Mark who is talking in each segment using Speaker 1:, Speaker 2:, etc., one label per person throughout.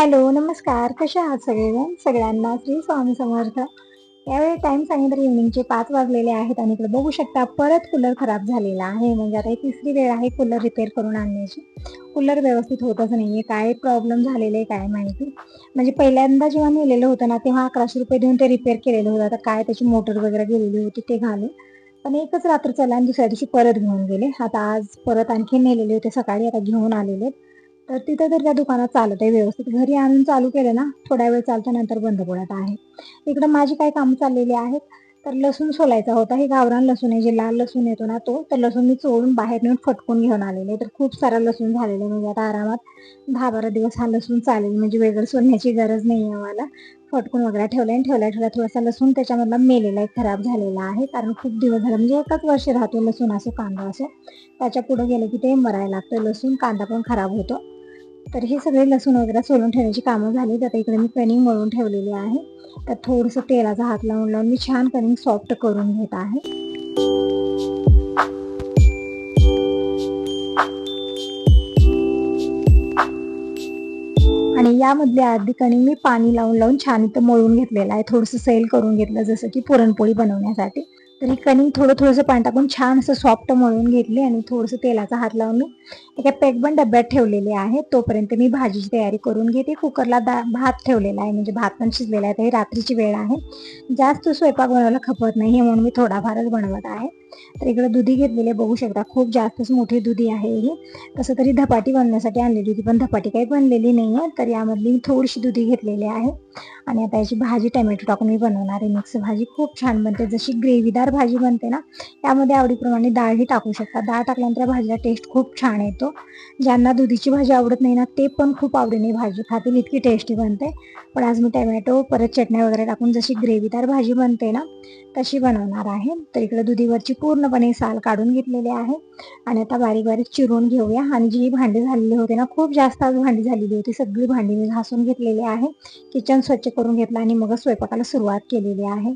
Speaker 1: Hello, नमस्कार. कसे आहात सगळेजण? सगळ्यांना श्री स्वामी समर्थ. यावेळी टाईम सांगितलं तर इव्हनिंगचे 5 वाजलेले आहेत आणि इकडे बघू शकता परत कूलर खराब झालेला आहे. म्हणजे आता ही तिसरी वेळ आहे कूलर रिपेअर करून आणण्याची. कूलर व्यवस्थित होतच नाहीये. काय प्रॉब्लेम झालेला आहे काय माहिती. म्हणजे पहिल्यांदा जेव्हा नेलेलं होतं ना, तेव्हा ₹1100 देऊन ते रिपेअर केलेलं होतं. आता काय त्याची मोटर वगैरे गेलेली होती ते घालून. पण एकच रात्र चालला आणि दुसऱ्या दिवशी परत घेऊन गेले. आता आज परत आणखी नेलेले होते सकाळी, आता घेऊन आलेले. तर तिथं तर त्या दुकानात चालत आहे व्यवस्थित. घरी आणून चालू केलं ना, थोड्या वेळ चालतं नंतर बंद पडत आहे. इकडं माझी काही कामं चाललेली आहेत. तर लसूण सोलायचा होता. हे गावरान लसूण आहे, जे लाल लसूण येतो ना तो. तर लसूण मी चोळून बाहेर नेऊन फटकून घेऊन आलेले. तर खूप सारा लसूण झालेला आहे. म्हणजे आता आरामात 10-12 दिवस हा लसूण चालेल. म्हणजे वेगळं सोलण्याची गरज नाही आहे मला. फटकून वगैरे ठेवलंय आणि ठेवल्या थोडासा लसूण त्याच्यामधला मेलेला आहे, खराब झालेला आहे. कारण खूप दिवस झाले म्हणजे एकच वर्ष राहतो लसूण असो, कांदा असो. त्याच्या पुढे गेलं की ते मरायला लागतं लसूण, कांदा पण खराब होतो. तर हे सगळे लसूण वगैरे सोलून ठेवण्याची कामं झाली. तर इकडे मी कणिक मळून ठेवलेली आहे. तर थोडंसं तेलाचा हात लावून लावून मी छान कणिक सॉफ्ट करून घेत आहे. आणि यामधली अर्धी कणिक मी पाणी लावून लावून छान इथं मळून घेतलेलं आहे. थोडंसं सैल करून घेतलं, जसं की पुरणपोळी बनवण्यासाठी. तर ही कणिक थोडं पाणी टाकून छान असं सॉफ्ट मळून घेतली आणि थोडंसं तेलाचा हात लावून मी एका पॅकबंद डब्यात ठेवलेले आहे. तोपर्यंत मी भाजीची तयारी करून घेते. कुकरला भात ठेवलेला आहे, म्हणजे भात पण शिजलेला आहे. तर ही रात्रीची वेळ आहे. जास्त स्वयंपाक बनवायला खपत नाही म्हणून मी थोडाफारच बनवत आहे. तर इकडे दुधी घेतलेले बघू शकता, खूप जास्तच मोठी दुधी आहे ही. कसं तरी धपाटी बनवण्यासाठी आणलेली होती, पण धपाटी काही बनलेली नाहीये. तर यामधली मी थोडीशी दुधी घेतलेली आहे आणि आता याची भाजी टोमॅटो टाकून मी बनवणार आहे. मिक्स भाजी खूप छान बनते, जशी ग्रेव्हीदार भाजी बनते ना, त्यामध्ये आवडीप्रमाणे डाळही टाकू शकता. डाळ टाकल्यानंतर भाजीला टेस्ट खूप छान येतो. ज्यांना दुधीची भाजी आवडत नाही ना, ते पण खूप आवडीने भाजी खातील, इतकी टेस्टी बनते. पण आज मी टोमॅटो परत चटण्या वगैरे टाकून जशी ग्रेव्हीदार भाजी बनते ना, तशी बनवणार आहे. तर इकडे दुधीवरची पूर्णपणे साल काढून घेतलेली आहे आणि आता बारीक बारीक चिरून घेऊया. आणि जी भांडी झालेली होती ना, खूप जास्त आज भांडी झालेली होती, सगळी भांडी मी घासून घेतलेली आहे. किचन स्वच्छ करून घेतलं आणि मग स्वयंपाकाला सुरुवात केलेली आहे.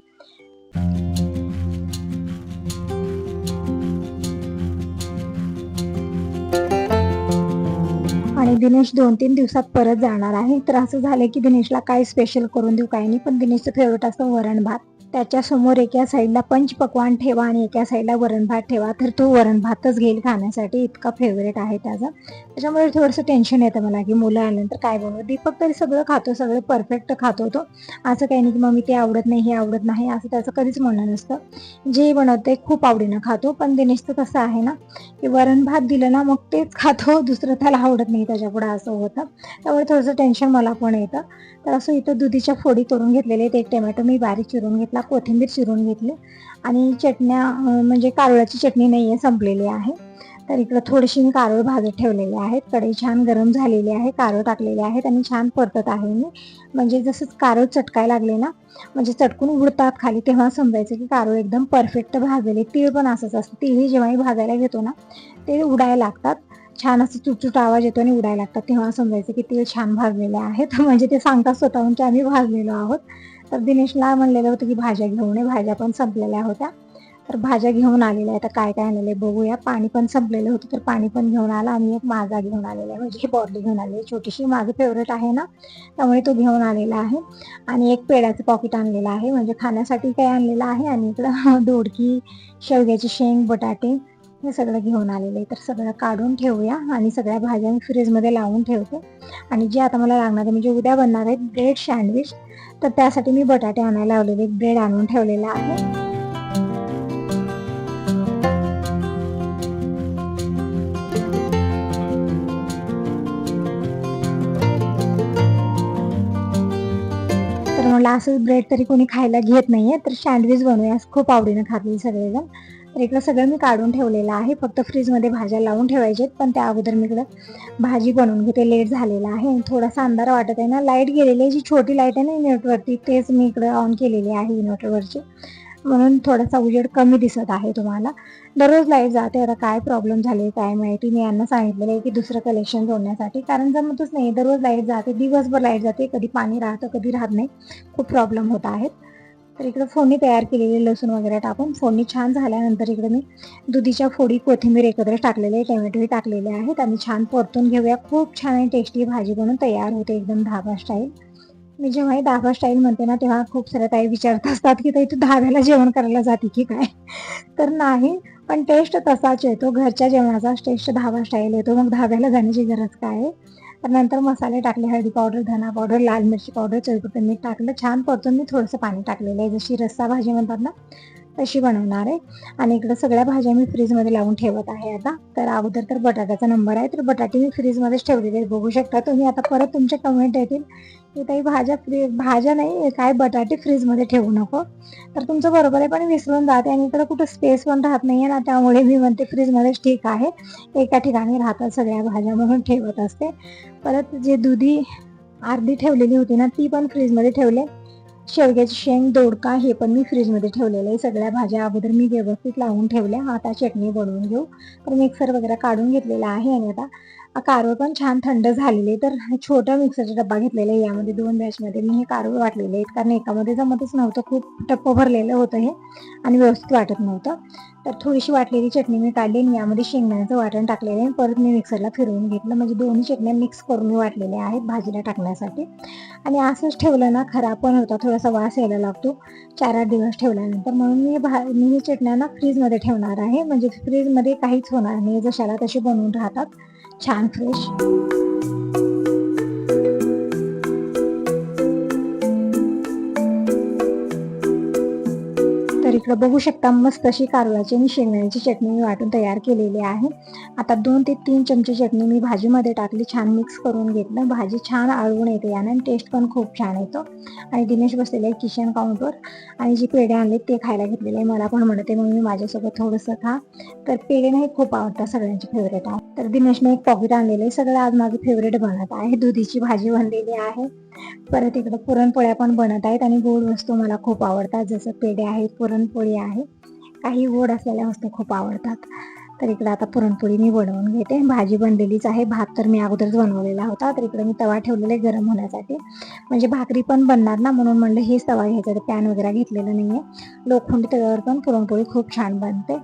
Speaker 1: आणि दिनेश 2-3 दिवसात परत जाणार आहे. तर असं झालं की दिनेशला काय स्पेशल करून देऊ काय नाही, पण दिनेशचं फेवरेट असतं वरण भात. त्याच्यासमोर एका साईडला पंचपक्वान्न ठेवा आणि एका साईडला वरण भात ठेवा, तर तो वरण भातच घेईल खाण्यासाठी, इतका फेवरेट आहे त्याचा. त्याच्यामुळे थोडंसं टेन्शन येतं मला की मुलं आल्यानंतर काय बनवू. दीपक तरी सगळं खातो, सगळं परफेक्ट खातो तो. असं काही नाही की मम्मी ते आवडत नाही, हे आवडत नाही, असं त्याचं कधीच म्हणणं नसतं. जे बनवते खूप आवडीनं खातो. पण दिनेशचं कसं आहे ना, की वरण भात दिलं ना मग तेच खातो, दुसरं त्याला आवडत नाही त्याच्यापुढं, असं होतं. त्यामुळे थोडंसं टेन्शन मला पण येतं. तर असं इथं दुधीच्या फोडी करून घेतलेले आहेत. एक टोमॅटो मी बारीक चिरून घेतला, कोथिंबीर चिरून घेतली आणि चटण्या म्हणजे कारळाची चटणी नाहीये, संपलेली आहे. तर इकडं थोडीशी मी कारळ भाजत ठेवलेले आहेत. कढई छान गरम झालेली आहे, कारळ टाकलेले आहेत आणि छान परतत आहे मी. म्हणजे जसंच कारळ चटकायला लागले ना, म्हणजे चटकून उडतात खाली, तेव्हा समजायचं की कारळ एकदम परफेक्ट भाजलेले. तीळ पण असंच असतं, तीळही जेव्हाही भाजायला घेतो ना, ते उडायला लागतात. छान असं चुटचुट आवाज येतो आणि उडायला लागतात, तेव्हा समजायचं की तीळ छान भाजलेले आहेत. म्हणजे ते सांगतात स्वतःहून की आम्ही भाजलेलो आहोत. तर दिनेशला म्हणलेलं होतं की भाज्या घेऊन ये, भाज्या पण संपलेल्या होत्या. तर भाज्या घेऊन आलेल्या आहे. आता काय काय आणलेलं आहे बघूया. पाणी पण संपलेलं होतं, तर पाणी पण घेऊन आला आणि एक माझा घेऊन आलेला आहे, म्हणजे ही बॉटली घेऊन आलेली आहे छोटीशी. माझं फेवरेट आहे ना, त्यामुळे तो घेऊन आलेला आहे. आणि एक पेड्याचं पॉकेट आणलेलं आहे, म्हणजे खाण्यासाठी काय आणलेलं आहे. आणि इकडं दोडकी, शेवग्याची शेंग, बटाटे हे सगळं घेऊन आलेलं आहे. तर सगळं काढून ठेवूया आणि सगळ्या भाज्या मी फ्रीजमध्ये लावून ठेवते. आणि जे आता मला लागणार आहे, म्हणजे उद्या बनणार आहेत ब्रेड सँडविच, तर त्यासाठी मी बटाटे आणायला लावलेले, ब्रेड आणून ठेवलेला आहे. तर म्हटलं असंच ब्रेड तरी कोणी खायला घेत नाहीये, तर सँडविच बनवूया, खूप आवडीनं खातील सगळेजण. तर इकडं सगळं मी काढून ठेवलेलं आहे, फक्त फ्रीजमध्ये भाज्या लावून ठेवायच्यात. पण त्या अगोदर मी इकडं भाजी बनवून घेते, लेट झालेला आहे आणि थोडासा अंधार वाटत आहे ना. लाईट गेलेली आहे, जी छोटी लाईट आहे ना इन्व्हर्टरवरती, तेच मी इकडं ऑन केलेली आहे इन्व्हर्टरवरची, म्हणून थोडासा उजेड कमी दिसत आहे तुम्हाला. दररोज लाईट जाते, आता काय प्रॉब्लेम झाले काय माहिती. मी यांना सांगितलेलं आहे की दुसरं कलेक्शन जोडण्यासाठी, कारण जमतच नाही, दररोज लाईट जाते, दिवसभर लाईट जाते, कधी पाणी राहतं कधी राहत नाही, खूप प्रॉब्लेम होत आहेत. तर इकडे फोडणी तयार केलेली लसूण वगैरे टाकून फोडणी छान झाल्यानंतर इकडे मी दुधीच्या फोडी, कोथिंबीर एकत्र टाकलेले, टोमॅटोही टाकलेले आहेत आणि छान परतून घेऊया. खूप छान आणि टेस्टी भाजी बनून तयार होते एकदम धाबा स्टाईल. मी जेव्हाही धाबा स्टाईल म्हणते ना तेव्हा खूप साऱ्या ताई विचारत असतात की ताई तू धाब्याला जेवण करायला जाते की काय. तर नाही, पण टेस्ट तसाच येतो. घरच्या जेवणाचा टेस्ट धाबा स्टाईल येतो. मग धाब्याला जाण्याची गरज काय आहे. तर नंतर मसाले टाकले, हळदी पावडर, धना पावडर, लाल मिरची पावडर, चवीपुरतं मीठ टाकलं. छान परतून मी थोडंसं पाणी टाकलेलं आहे. जशी रस्सा भाजी म्हणतात ना तशी बनवणार आहे. आणि इकडे सगळ्या भाज्या मी फ्रीजमध्ये लावून ठेवत आहे आता. तर अगोदर तर बटाट्याचा नंबर आहे, तर बटाटे मी फ्रीजमध्येच ठेवलेले बघू शकता तुम्ही. आता परत तुमचे कमेंट येतील की ताई भाज्या नाही काय बटाटे फ्रीजमध्ये ठेवू नको. तर तुमचं बरोबर आहे, पण विसरून जाते आणि इकडे कुठं स्पेस पण राहत नाहीये ना, त्यामुळे मी म्हणते फ्रीजमध्येच ठीक आहे. एका ठिकाणी राहतात सगळ्या भाज्या म्हणून ठेवत असते. परत जे दुधी अर्धी ठेवलेली होती ना ती पण फ्रीजमध्ये ठेवले. शेवग्याची शेंग, दोडका हे पण मी फ्रीजमध्ये ठेवलेलं आहे. सगळ्या भाज्या अगोदर मी व्यवस्थित लावून ठेवल्या. आता चटणी बनवून घेऊ. तर मिक्सर वगैरे काढून घेतलेला आहे आणि आता कारवं पण छान थंड झालेले. तर छोटा मिक्सरचा डब्बा घेतलेला आहे. यामध्ये 2 बॅचमध्ये मी हे कारवं वाटलेले आहेत, कारण एकामध्ये जमतच नव्हतं. खूप टप्प भरलेलं होतं हे आणि व्यवस्थित वाटत नव्हतं. तर थोडीशी वाटलेली चटणी मी काढली आणि यामध्ये शेंगदाण्याचं वाटण टाकलेलं आहे. परत मी मिक्सरला फिरवून घेतलं. म्हणजे दोन्ही चटण्या मिक्स करून मी वाटलेल्या आहेत भाजीला टाकण्यासाठी. आणि असंच ठेवलं ना खराब पण होता, थोडासा वास यायला लागतो 4-8 दिवस ठेवल्यानंतर. म्हणून मी ही चटण्या ना फ्रीजमध्ये ठेवणार आहे. म्हणजे फ्रीजमध्ये काहीच होणार नाही, जशाला तशी बनवून राहतात छान फ्रेश. तर इकडं बघू शकता मस्त अशी कारल्याची आणि शेंगदाण्याची चटणी मी वाटून तयार केलेली आहे. आता 2 ते 3 चमचे चटणी मी भाजीमध्ये टाकली, छान मिक्स करून घेतलं. भाजी छान आळून येते यानं आणि टेस्ट पण खूप छान येतो. आणि दिनेश बसलेले आहे किचन काउंटवर आणि जे पेढे आणले ते खायला घेतलेले आहे. मला पण म्हणते मम्मी माझ्यासोबत थोडंसं खा. तर पेढे नाही खूप आवडतात, सगळ्यांचे फेवरेट आहे. तर दिनेशने एक पॉकेट आणलेलं आहे. सगळं आज माझं फेवरेट बनत आहे. दुधीची भाजी बनलेली आहे. परत इकडं पुरणपोळ्या पण बनत आहेत आणि गोड वस्तू मला खूप आवडतात, जसं पेढे आहेत, पुरणपोळी आहे. काही गोड असलेल्या वस्तू खूप आवडतात. तर इकडे आता पुरणपोळी मी बनवून घेते. भाजी बनलेलीच आहे. भात तर मी अगोदरच बनवलेला होता. तर इकडे मी तवा ठेवलेला आहे गरम होण्यासाठी. म्हणजे भाकरी पण बनणार ना, म्हणून म्हणलं हेच तवा घ्यायचा. तर पॅन वगैरे घेतलेलं नाहीये. लोखंडी तव्यावर पण पुरणपोळी खूप छान बनते.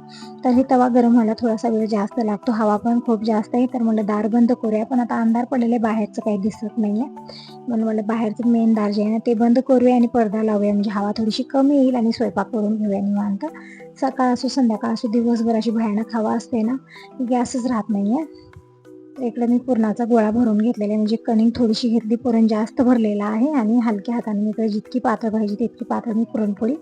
Speaker 1: तर हे तवा गरम व्हायला थोडासा वेळ जास्त लागतो. हवा पण खूप जास्त आहे. तर म्हणलं दार बंद करूया, पण आता अंधार पडलेले बाहेरचं काही दिसत नाहीये. म्हणून मला बाहेरचं मेन दार जे आहे ना ते बंद करूया आणि पडदा लावूया, म्हणजे हवा थोडीशी कमी येईल आणि स्वयंपाक करून घेऊया निवांत. सकाळ असो संध्याकाळ असो दिवसभर अशी भयानक हवा असते ना, गॅसच राहत नाहीये. तर इकडे मी पुरणाचा गोळा भरून घेतलेला आहे, म्हणजे कणिक थोडीशी घेतली. पुरण जास्त भरलेला आहे आणि हलक्या हाताने मी इकडे जितकी पातळ पाहिजे तितकी पातळ मी पुरणपोळी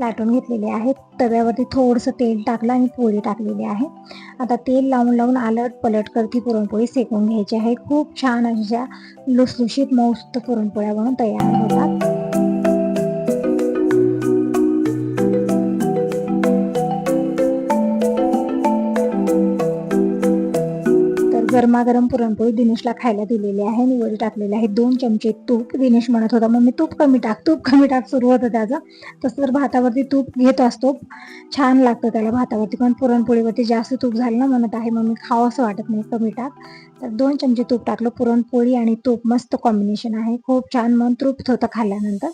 Speaker 1: लाटून घेतलेली आहे. तव्यावरती थोडंसं तेल टाकलं आणि पोळी टाकलेली आहे. आता तेल लावून लावून आलट पलट करती पुरणपोळी सेकून घ्यायची आहे. खूप छान अशा लुसलुशीत मस्त पुरणपोळ्या बनून तयार होतात. गरमागरम पुरणपोळी दिनेशला खायला दिलेली आहे. मी वर टाकलेले आहे 2 चमचे तूप. दिनेश म्हणत होता मम्मी तूप कमी टाक सुरू होतं त्याचं. तसं तर भातावरती तूप घेत असतो, छान लागतं त्याला भातावरती, पण पुरणपोळीवरती जास्त तूप झालं ना म्हणत आहे मम्मी खावं असं वाटत नाही, कमी टाक. तर 2 चमचे तूप टाकलं. पुरणपोळी आणि तूप मस्त कॉम्बिनेशन आहे, खूप छान मन तृप्त होतं खाल्ल्यानंतर.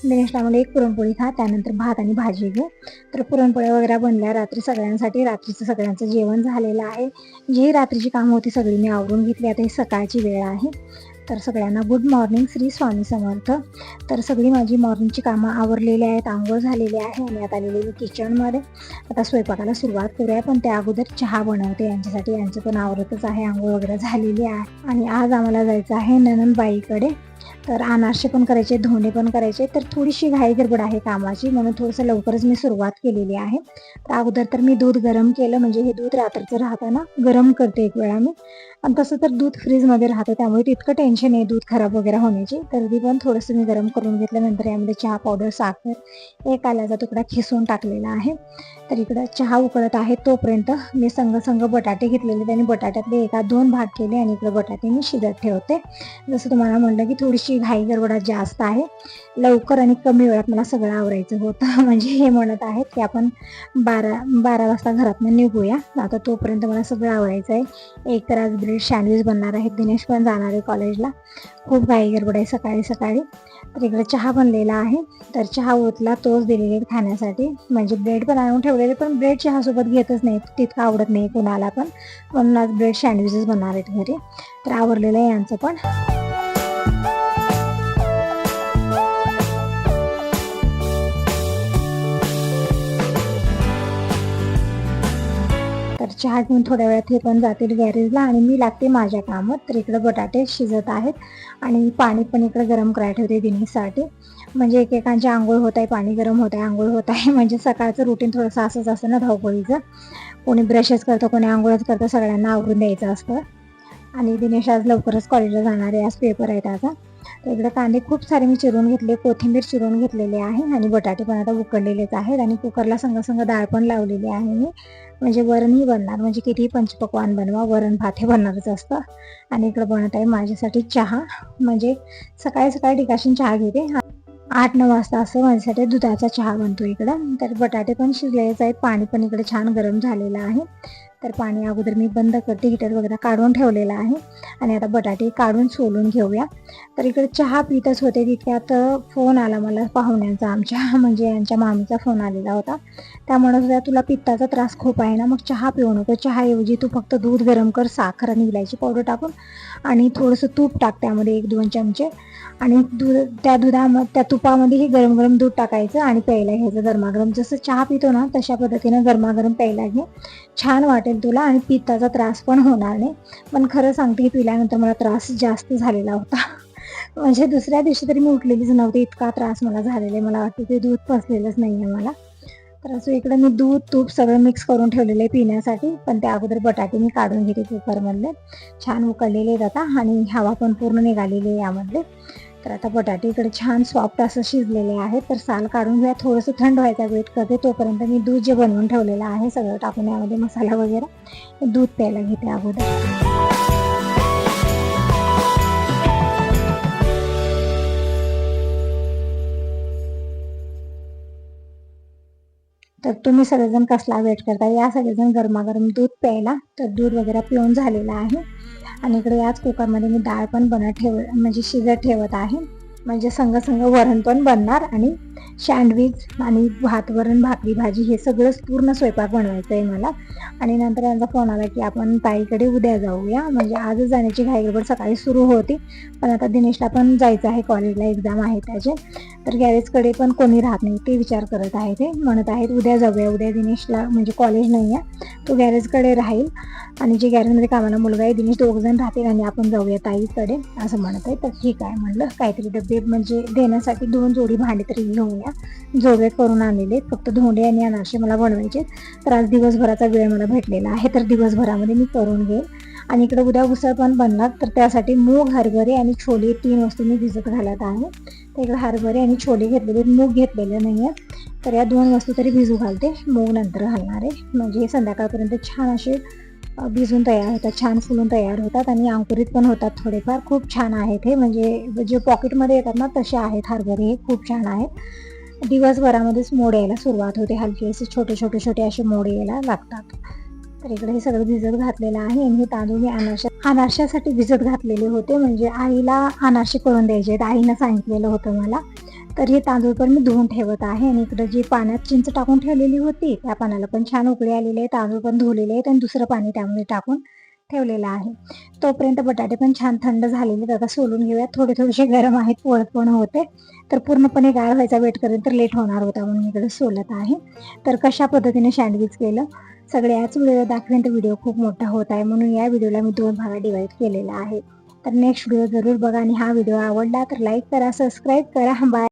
Speaker 1: दिनेशला मला एक पुरणपोळी खा, त्यानंतर भात आणि भाजी घे. तर पुरणपोळ्या वगैरे बनल्या रात्री सगळ्यांसाठी. रात्रीचं सगळ्यांचं जेवण झालेलं आहे. जी रात्रीची कामं होती सगळी मी आवरून घेतली. आता ही सकाळची वेळ आहे. तर सगळ्यांना गुड मॉर्निंग, श्री स्वामी समर्थ. तर सगळी माझी मॉर्निंगची कामं आवरलेली आहेत, आंघोळ झालेली आहे आणि आता आलेली मी किचनमध्ये. आता स्वयंपाकाला सुरुवात करूया, पण त्या अगोदर चहा बनवते यांच्यासाठी. यांचं पण आवरतच आहे, आंघोळ वगैरे झालेली आहे. आणि आज आम्हाला जायचं आहे नणंदबाईकडे. तर अनारसे पण करायचे, धोंडे पण करायचे. तर थोडीशी घाई गडबड आहे कामाची, म्हणून थोडंसं लवकरच मी सुरुवात केलेली आहे. तर अगोदर तर मी दूध गरम केलं, म्हणजे हे दूध रात्रीचं राहतं ना, गरम करते एक वेळा मी. आणि तसं तर दूध फ्रीजमध्ये राहतं, त्यामुळे तितकं टेन्शन आहे दूध खराब वगैरे होण्याची. तर ती पण थोडंसं मी गरम करून घेतलं. नंतर यामध्ये चहा पावडर, साखर, एक आल्याचा तुकडा खिसून टाकलेला आहे. तर इकडं चहा उकळत आहे तोपर्यंत मी संग बटाटे घेतलेले, त्यांनी बटाट्यातले 1-2 भाग केले आणि इकडे बटाटे मी शिजत ठेवते. जसं तुम्हाला म्हटलं की थोडीशी घाई गडबडात जास्त आहे. लवकर आणि कमी वेळात मला सगळं आवरायचं होतं. म्हणजे हे म्हणत आहेत की आपण 12 वाजता घरातनं निघूया. आता तोपर्यंत मला सगळं आवरायचं आहे. एक तर आज ब्रेड सँडविच बनणार आहे. दिनेश पण जाणार आहे कॉलेजला. खूप घाई गडबड आहे सकाळी सकाळी. तर इकडे चहा बनलेला आहे. तर चहा ओतला तोच दिलेले आहेत खाण्यासाठी. म्हणजे ब्रेड पण आणून ठेवलेले, पण ब्रेड चहासोबत घेतच नाही, तितकं आवडत नाही कोणाला पण. म्हणून आज ब्रेड सँडविचेस बनणार आहेत घरी. तर आवरलेलं आहे यांचं पण. तर चहा घेऊन थोड्या वेळात हे पण जातील गॅरेजला आणि मी लागते माझ्या कामात. तर इकडे बटाटे शिजत आहेत आणि पाणी पण इकडे गरम करायला ठेवते दिनेशसाठी. म्हणजे एकेकांची आंघोळ होत आहे, पाणी गरम होत आहे, आंघोळ होत आहे. म्हणजे सकाळचं रुटीन थोडंसं असंच असतं ना धावपळीचं. कोणी ब्रशच करतं, कोणी आंघोळच करतं, सगळ्यांना आवरून द्यायचं असतं. आणि दिनेश आज लवकरच कॉलेजला जाणार आहे, आज पेपर आहे त्याचा. तर इकडे कांदे खूप सारे मी चिरून घेतले, कोथिंबीर चिरून घेतलेले आहे आणि बटाटे पण आता उकडलेलेच आहेत आणि कुकरला संग डाळ पण लावलेली आहे मी. म्हणजे वरणही बनणार, म्हणजे कितीही पंचपक्वान्न बनवा, वरण भात हे बनणारच असतं. आणि इकडे बनत आहे माझ्यासाठी चहा. म्हणजे सकाळी सकाळी डिकाशन चहा घेते. 8-9 वाजता असं माझ्यासाठी दुधाचा चहा बनतो इकडं. तर बटाटे पण शिजलेलेच आहेत, पाणी पण इकडे छान गरम झालेलं आहे. तर पाणी अगोदर मी बंद करते, हीटर वगैरे काढून ठेवलेलं आहे. आणि आता बटाटे काढून सोलून घेऊया. तर इकडे चहा पितच होते, तितक्यात फोन आला मला पाहुण्यांचा आमच्या. म्हणजे यांच्या मामीचा फोन आलेला होता. त्या म्हणत होत्या तुला पित्ताचा त्रास खूप आहे ना, मग चहा पिऊ नको, चहाऐवजी तू फक्त दूध गरम कर, साखर आणि इलायची पावडर टाकून आणि थोडंसं तूप टाक त्यामध्ये 1-2 चमचे. आणि त्या तुपामध्येही गरम गरम दूध टाकायचं आणि प्यायला घ्यायचं गरमागरम. जसं चहा पितो ना तशा पद्धतीनं गरमागरम प्यायला घे, छान वाटेल तुला आणि पित्ताचा त्रास पण होणार नाही. पण खरं सांगते की पिल्यानंतर मला त्रास जास्त झालेला होता. म्हणजे दुसऱ्या दिवशी तरी मी उठलेलीच नव्हती, इतका त्रास मला झालेला आहे. मला वाटतं ते दूध पचलेलंच नाही आहे मला. तर असं इकडे मी दूध तूप सगळं मिक्स करून ठेवलेलं आहे पिण्यासाठी. पण त्या अगोदर बटाटे मी काढून घेते कुकरमधले. छान उकळलेले आहेत आता आणि हवा पण पूर्ण निघालेली आहे यामधले. तर आता बटाटे इकडे छान सॉफ्ट असं शिजलेले आहेत. तर साल काढून घ्या, थोडंसं थंड व्हायचा वेट करते. तोपर्यंत मी दूध जे बनवून ठेवलेलं आहे सगळं टाकून यामध्ये मसाला वगैरे, दूध प्यायला घेते अगोदर. तर तुम्ही सगळेजण कसला वेट करता, या सगळेजण गरमागरम दूध प्यायला. तर दूध वगैरे पिऊन झालेलं आहे. आणि इकडे याच कुकरमध्ये मी डाळ पण म्हणजे शिजत ठेवत आहे. म्हणजे संग वरण पण बनणार आणि सँडविच आणि भात, वरण, भाकरी, भाजी हे सगळंच पूर्ण स्वयंपाक बनवायचं आहे मला. आणि नंतर यांचा फोन आला की आपण ताईकडे उद्या जाऊया. म्हणजे आजच जाण्याची घाईगडबड सकाळी सुरू होती, पण आता दिनेशला पण जायचं आहे कॉलेजला, एक्झाम आहे त्याचे. तर गॅरेजकडे पण कोणी राहत नाही, ते विचार करत आहे, ते म्हणत आहेत उद्या जाऊया. उद्या दिनेशला म्हणजे कॉलेज नाही आहे, तो गॅरेजकडे राहील आणि जे गॅरेजमध्ये कामाला मुलगा आहे दिनेश, 2 जण राहतील आणि आपण जाऊया ताईकडे असं म्हणत आहे. तर ठीक आहे म्हणलं, काहीतरी डबे म्हणजे देण्यासाठी 2 जोडी भांडे तरी घेऊया. जोडवे करून आणलेले, फक्त धोंडे आणि अनारसे मला बनवायचे. तर आज दिवसभराचा वेळ मला भेटलेला आहे, तर दिवसभरामध्ये मी करून घेईल. आणि इकडे उद्या उसळ पण बनणार. तर त्यासाठी मूग, हरभरे आणि छोले 3 वस्तू मी भिजत घालत आहे. तर इकडे हरभरे आणि छोले घेतलेले, मूग घेतलेले नाही आहे. तर या 2 वस्तू तरी भिजू घालते, मूग नंतर घालणार आहे. म्हणजे संध्याकाळपर्यंत छान असे भिजून तयार होतात, छान फुलून तयार होतात आणि अंकुरित पण होतात थोडेफार. खूप छान आहेत हे, म्हणजे जे पॉकेटमध्ये येतात ना तसे आहेत हरभरे, हे खूप छान आहेत. दिवसभरामध्येच मोड यायला सुरुवात होते, हलके असे छोटे असे मोड यायला लागतात. तर इकडे हे सगळं भिजत घातलेलं आहे. आणि हे तांदूळ मी अनारशासाठी भिजत घातलेले होते. म्हणजे आईला अनारसे करून द्यायचे आहेत, आईनं सांगितलेलं होतं मला. तर हे तांदूळ पण मी धुवून ठेवत आहे. आणि इकडे जी पाण्यात चिंच टाकून ठेवलेली होती त्या पाण्याला पण छान उकळी आलेली आहे. तांदूळ पण धुवलेले आहेत आणि दुसरं पाणी त्यामध्ये टाकून ठेवलेलं आहे. तोपर्यंत बटाटे पण छान थंड झालेले आहेत, आता सोलून घेऊया. थोडेसे गरम आहेत, पोळत पण होते. तर पूर्णपणे गाळ व्हायचा वेट करेल तर लेट होणार होता, म्हणून इकडे सोलत आहे. तर कशा पद्धतीने सँडविच केलं सगळे याच व्हिडिओ दाखवेन. तर व्हिडिओ खूप मोठा होत आहे, म्हणून या व्हिडिओला मी 2 भागात डिवाइड केलेला आहे. तर नेक्स्ट व्हिडिओ जरूर बघा आणि हा व्हिडिओ आवडला तर लाईक करा, सबस्क्राईब करा. बाय.